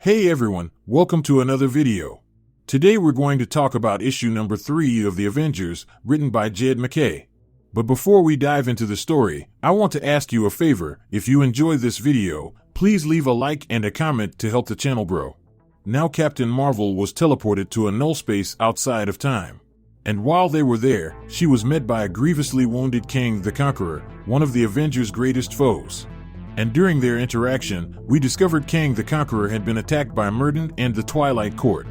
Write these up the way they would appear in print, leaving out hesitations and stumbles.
Hey everyone, welcome to another video. Today we're going to talk about issue number 3 of the Avengers, written by Jed Mackay. But before we dive into the story, I want to ask you a favor. If you enjoy this video, please leave a like and a comment to help the channel grow. Now Captain Marvel was teleported to a null space outside of time. And while they were there, she was met by a grievously wounded Kang the Conqueror, one of the Avengers' greatest foes. And during their interaction, we discovered Kang the Conqueror had been attacked by Murden and the Twilight Court.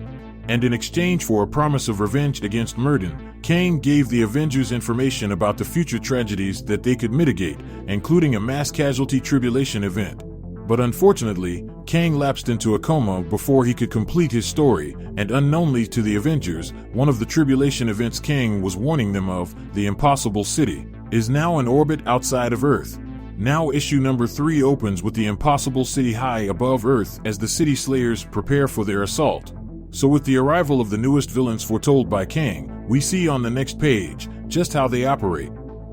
And in exchange for a promise of revenge against Murden, Kang gave the Avengers information about the future tragedies that they could mitigate, including a mass casualty Tribulation Event. But unfortunately, Kang lapsed into a coma before he could complete his story, and unknownly to the Avengers, one of the Tribulation Events Kang was warning them of, the Impossible City, is now in orbit outside of Earth. Now issue number 3 opens with the Impossible City high above Earth as the Cityslayers prepare for their assault. So with the arrival of the newest villains foretold by Kang, we see on the next page just how they operate.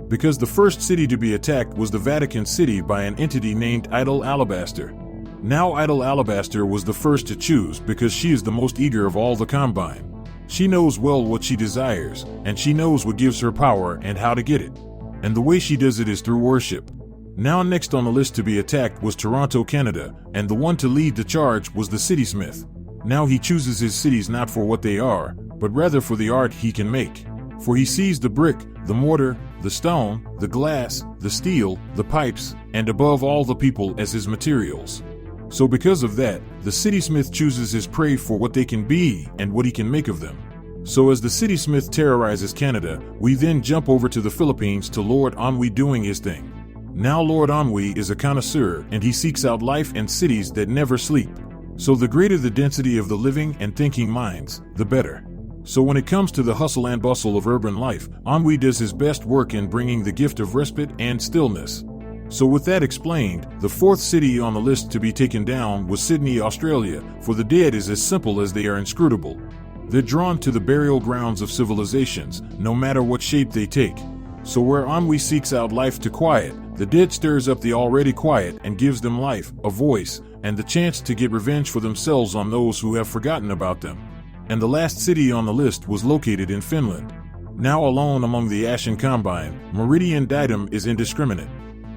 Because the first city to be attacked was the Vatican City by an entity named Idol Alabaster. Now Idol Alabaster was the first to choose because she is the most eager of all the Combine. She knows well what she desires, and she knows what gives her power and how to get it. And the way she does it is through worship. Now next on the list to be attacked was Toronto, Canada, and the one to lead the charge was the Citysmith. Now he chooses his cities not for what they are, but rather for the art he can make. For he sees the brick, the mortar, the stone, the glass, the steel, the pipes, and above all the people as his materials. So because of that, the Citysmith chooses his prey for what they can be and what he can make of them. So as the Citysmith terrorizes Canada, we then jump over to the Philippines to Lord Ennui doing his thing. Now Lord Ennui is a connoisseur and he seeks out life and cities that never sleep. So the greater the density of the living and thinking minds, the better. So when it comes to the hustle and bustle of urban life, Ennui does his best work in bringing the gift of respite and stillness. So with that explained, the fourth city on the list to be taken down was Sydney, Australia, for the dead is as simple as they are inscrutable. They're drawn to the burial grounds of civilizations, no matter what shape they take. So where Ennui seeks out life to quiet, the dead stirs up the already quiet and gives them life, a voice, and the chance to get revenge for themselves on those who have forgotten about them. And the last city on the list was located in Finland. Now alone among the Ashen Combine, Meridian Diadem is indiscriminate.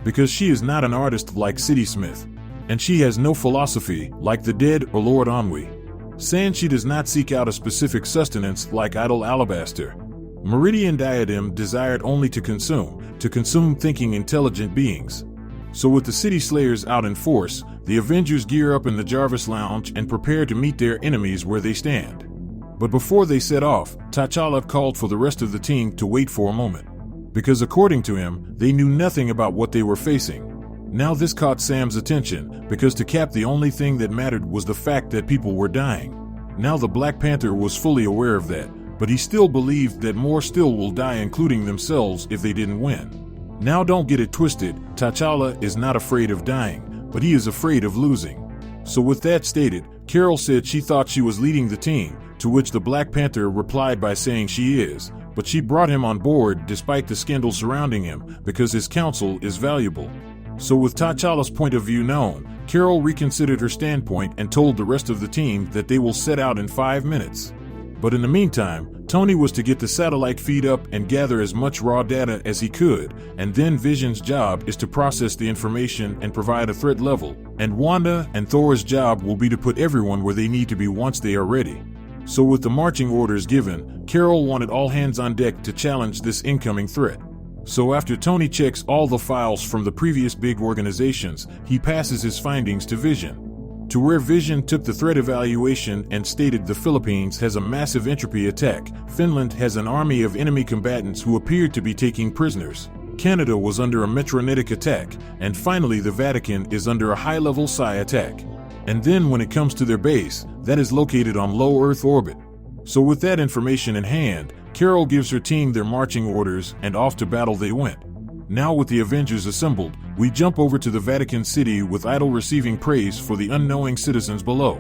Because she is not an artist like Citysmith. And she has no philosophy, like the dead or Lord Ennui. Saying she does not seek out a specific sustenance like Idol Alabaster. Meridian Diadem desired only to consume thinking intelligent beings. So with the Cityslayers out in force, the Avengers gear up in the Jarvis Lounge and prepare to meet their enemies where they stand. But before they set off, T'Challa called for the rest of the team to wait for a moment. Because according to him, they knew nothing about what they were facing. Now this caught Sam's attention, because to Cap the only thing that mattered was the fact that people were dying. Now the Black Panther was fully aware of that. But he still believed that more still will die, including themselves, if they didn't win. Now don't get it twisted, T'Challa is not afraid of dying, but he is afraid of losing. So with that stated, Carol said she thought she was leading the team, to which the Black Panther replied by saying she is, but she brought him on board despite the scandal surrounding him, because his counsel is valuable. So with T'Challa's point of view known, Carol reconsidered her standpoint and told the rest of the team that they will set out in 5 minutes. But in the meantime, Tony was to get the satellite feed up and gather as much raw data as he could, and then Vision's job is to process the information and provide a threat level, and Wanda and Thor's job will be to put everyone where they need to be once they are ready. So with the marching orders given, Carol wanted all hands on deck to challenge this incoming threat. So after Tony checks all the files from the previous big organizations, he passes his findings to Vision. To where Vision took the threat evaluation and stated the Philippines has a massive entropy attack, Finland has an army of enemy combatants who appeared to be taking prisoners, Canada was under a metropolitan attack, and finally the Vatican is under a high-level psi attack. And then when it comes to their base, that is located on low Earth orbit. So with that information in hand, Carol gives her team their marching orders and off to battle they went. Now with the Avengers assembled, we jump over to the Vatican City with Idol receiving praise for the unknowing citizens below.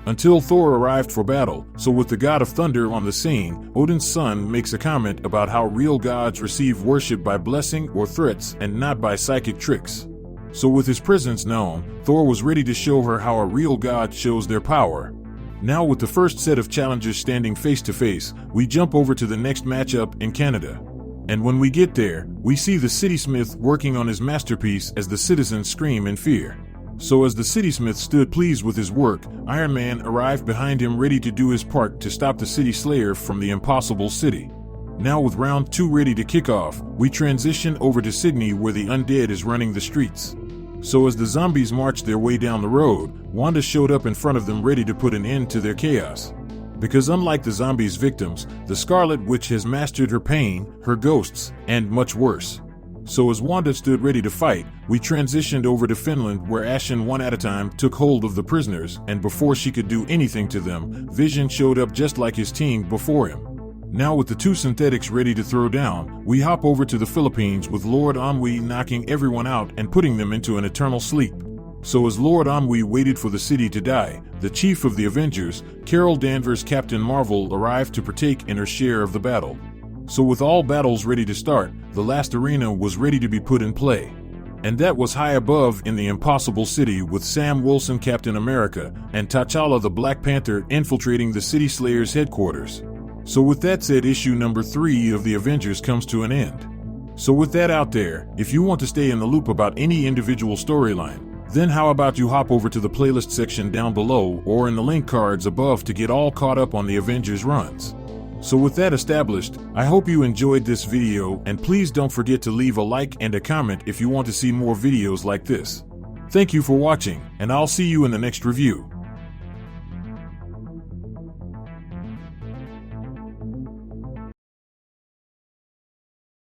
Until Thor arrived for battle, so with the god of thunder on the scene, Odin's son makes a comment about how real gods receive worship by blessing or threats and not by psychic tricks. So with his presence known, Thor was ready to show her how a real god shows their power. Now with the first set of challengers standing face to face, we jump over to the next matchup in Canada. And when we get there, we see the citysmith working on his masterpiece as the citizens scream in fear. So as the citysmith stood pleased with his work, Iron Man arrived behind him ready to do his part to stop the Cityslayer from the impossible city. Now with round 2 ready to kick off, we transition over to Sydney where the undead is running the streets. So as the zombies marched their way down the road, Wanda showed up in front of them ready to put an end to their chaos. Because unlike the zombies' victims, the Scarlet Witch has mastered her pain, her ghosts, and much worse. So as Wanda stood ready to fight, we transitioned over to Finland where Ashen one at a time took hold of the prisoners, and before she could do anything to them, Vision showed up just like his team before him. Now with the 2 synthetics ready to throw down, we hop over to the Philippines with Lord Ennui knocking everyone out and putting them into an eternal sleep. So as Lord Ennui waited for the city to die, the chief of the Avengers, Carol Danvers Captain Marvel, arrived to partake in her share of the battle. So with all battles ready to start, the last arena was ready to be put in play. And that was high above in the impossible city with Sam Wilson Captain America and T'Challa the Black Panther infiltrating the Cityslayers headquarters. So with that said, issue number 3 of the Avengers comes to an end. So with that out there, if you want to stay in the loop about any individual storyline, then how about you hop over to the playlist section down below or in the link cards above to get all caught up on the Avengers runs. So with that established, I hope you enjoyed this video, and please don't forget to leave a like and a comment if you want to see more videos like this. Thank you for watching, and I'll see you in the next review.